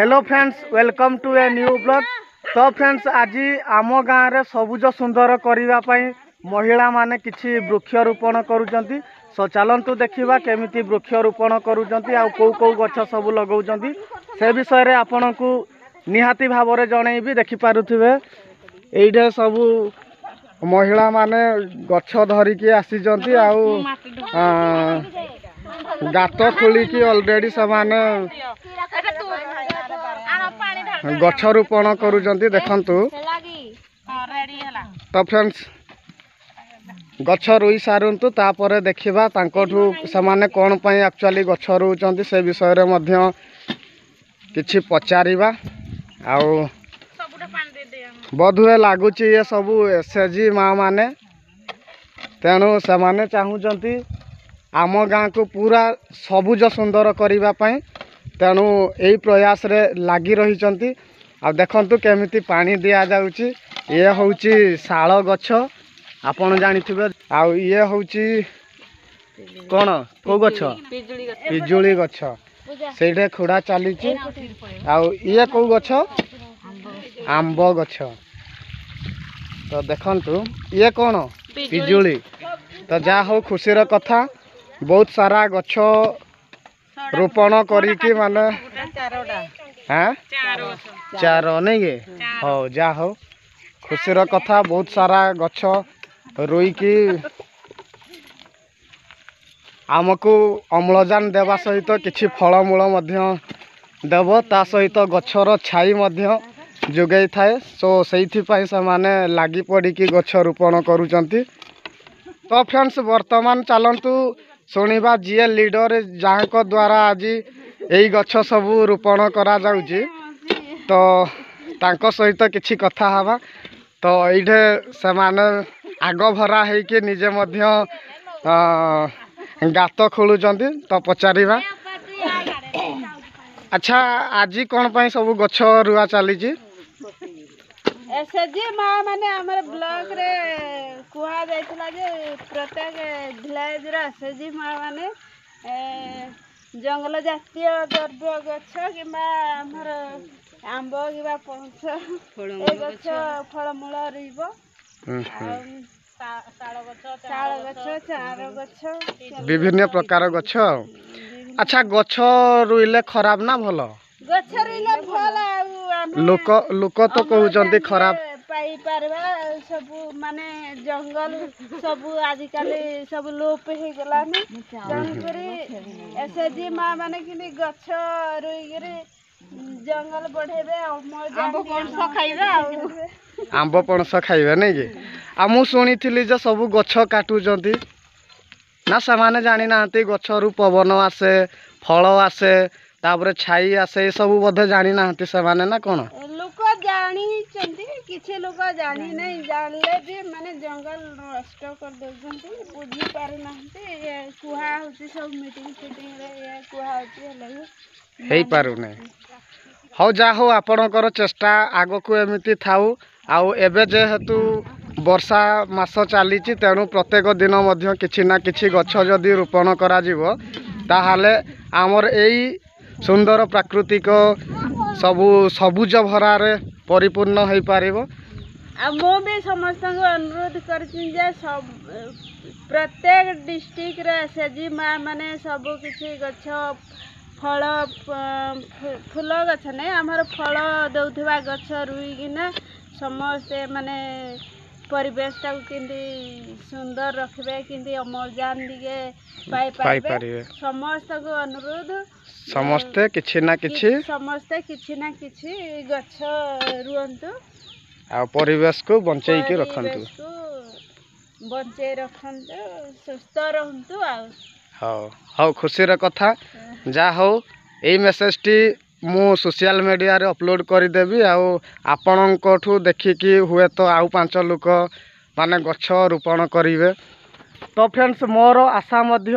Hello friends, welcome to a new blog. तो friends, आज आम गाँव में सबुज सुंदर करने महिला माने किछि वृक्षरोपण करुचंती। सो चलंतु देखिबा केमिति वृक्षरोपण करुचंती आ कौ कौ गछ सब लगाउचंती से विषय रे आपनकु निहाती भाबरे जणैबी। देखि पारुथिबे एइठे सब महिला माने गछ धरिकी आसीचंती आउ गात खोलिकी ऑलरेडी समाने गछ रोपण करुचंती। देखंतु तो फ्रेंड्स, गछ रोई सारंतु तापरे देखिबा तांकोठु समाने कोन पई एक्चुअली गछ रोउचंती से विषय रे मध्य किछि पचारिबा। आउ बधुए लागुची ये सबु एसएचजी माँ माने, तेणु से चाहूचंती आम गाँ को पूरा सबुज सुंदर करिबा पई, तेणु यही प्रयास रे लागी रहिचंती। आ देखंतु केमिति पानी दिया जाउची। ये होउची शाल गछ, आपण जानिथिबे। आ ये होउची कोन को गछ? पिजुली गछ। सेठे खुड़ा चलीची। आ ये को गछ? आंब गछ। तो देखंतु ये कोन? पिजुली। तो जा हो खुशीर कथा, बहुत सारा गछ रोपण करिकी माने हाँ चार नहीं गे हो जा हो खुशीर कथा। बहुत सारा गछ रोईकी आमको अम्लजान देवा सहित किछि फलमूल मध्य देव, ता सहित गछर छाई मध्य जोगाई थाए। सो सेइथि पई से माने लागी पड़िकी गछ रोपण करुचंती। तो फ्रेंड्स, वर्तमान चलंतु शुणिबा जीए लीडर जहाँ को द्वारा आज यही गछ सबू रोपण करा जाउची। तो तांको सहित किछि कथा हवा। तो एइठे से माने आग भरा है कि निजे मध्य गात खोलुचंती। तो पचारिबा। अच्छा, आज कौन पई सब गछ रुआ चलीची? एसएचजी माँ माने हमर ब्लॉक रे कुहा जाइतला जे प्रत्येक विलेज रे एसएचजी माँ माने जंगल जातीय द्रव्य गछ किंबा हमर आंब किंबा पणस ए गछ फलमूल रहिबो। शाल गछ, चार गछ, विभिन्न प्रकार गछ। अच्छा, गछ रुइले खराब ना भलो? गछ रुइले भल। लोक तो कहउचंती खराब पाई पारबा सब माने जंगल सब आजिकल सब लोप हो गलानी। तेणुकरी एसएचजी माँ माने कि गछ रुइकरी जंगल बढ़ेबे, आंब पणस खाइबे। आंब पणस खाइबे नहीं कि? आ मु सुनिथिली जे सब गछ काटुचंती ना, समाने जानि नांती गछरु पवन आसे, फल आसे, तापरे छाई आसे, सब बोधे जानि नांती समाने ना कोन? लोक जानी चंती, किछि लोक जानी नहीं, जानले भी माने जंगल नष्ट कर दोचंती, बुझी पारु नांती। ये कुहा होची सब मीटिंग फीटिंग रे ये कुहा होची हेले हेई पारु नै। हो जा हो आपणकर चेष्टा आगो को एमिति थाउ। आउ एबे जेहेतु वर्षा मास चलीची, तेणु प्रत्येक दिन मध्य किछि ना किछि गछ जदि रोपण करा जिवो ताहाले आमर एई सुंदर प्राकृतिक सबु सबुज भरारे परिपूर्ण हो पारिबो। मो भी समस्त अनुरोध करछिन जे सब प्रत्येक डिस्ट्रिक्ट रे एसएचजी माँ माने सब किछि गछ फल फूल गछ नै हमर फल दउथबा गछ रुइकिना समस्ते माने परिवेश टा किंदी सुंदर रखबे, किंदी अम्लजान दिगे पाई पारिबे। समस्त को अनुरोध, समस्ते किछि ना किछि गछ रुअंतु आ परिवेश को बंचई के रखंतु, सुस्थ रहंतु। हाउ खुशीर कथा। जा हो एई मेसेज टी मु सोशल मीडिया रे अपलोड कर देबी। आपणठू देखिकी हुए तो आउ 5 लोक माने गछ रोपण करिवे। तो फ्रेंड्स, मोर आशा मध्य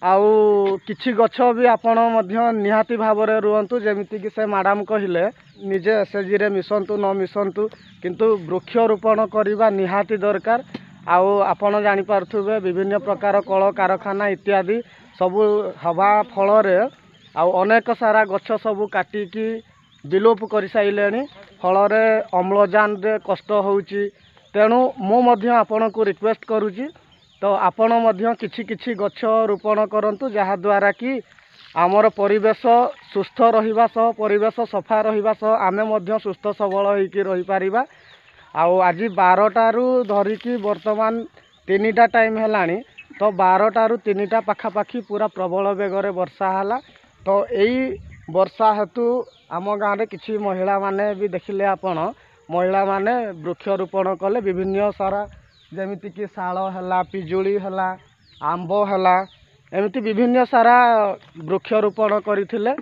आउ किछि गछ भी आपण मध्य निहाती भाबरे रुहंतु। जेमिति कि से मैडम कहिले निजे एसएचजी रे मिसंतु न मिसंतु, किंतु वृक्ष रोपण करिबा निहाती दरकार। आउ आपण जानि पारथुबे विभिन्न प्रकार कल कारखाना इत्यादि सबु हवा फल रे आउ अनेक सारा गछ सबु काटिकी ବିଲୋପ କରିସାରିଲେଣି। ଫଳରେ ଅମ୍ଳଜାନରେ କଷ୍ଟ ହେଉଛି। ତେଣୁ ମୁଁ ମଧ୍ୟ ଆପଣଙ୍କୁ ରିକ୍ୱେଷ୍ଟ କରୁଛି, ତ ଆପଣ ମଧ୍ୟ କିଛି କିଛି ଗଛ ରୋପଣ କରନ୍ତୁ, ଯାହାଦ୍ୱାରା କି ଆମର ପରିବେଶ ସୁସ୍ଥ ରହିବା ସହ ପରିବେଶ ସଫା ରହିବା ସହ ଆମେ ମଧ୍ୟ ସୁସ୍ଥ ସବଳ ହେଇକି ରହିପାରିବା। ଆଉ ଆଜି 12ଟାରୁ ଧରିକି ବର୍ତ୍ତମାନ 3ଟା ଟାଇମ୍ ହେଲାଣି, ତ 12ଟାରୁ 3ଟା ପାଖାପାଖି ପୁରା ପ୍ରବଳ ବେଗରେ ବର୍ଷା ହେଲା। ତ ଏଇ ବର୍ଷା ହେତୁ ଆମ ଗାଁରେ କିଛି ମହିଳାମାନେ ବି ଦେଖିଲେ ଆପଣ, ମହିଳାମାନେ ବୃକ୍ଷରୋପଣ କଲେ। ବିଭିନ୍ନ ସାରା ଯେମିତିକି ଶାଳ ହେଲା, ପିଜୁଳି ହେଲା, ଆମ୍ବ ହେଲା, ଏମିତି ବିଭିନ୍ନ ସାରା ବୃକ୍ଷରୋପଣ କରିଥିଲେ।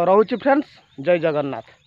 ରହୁଛି ଫ୍ରେଣ୍ଡସ୍, ଜୟ ଜଗନ୍ନାଥ।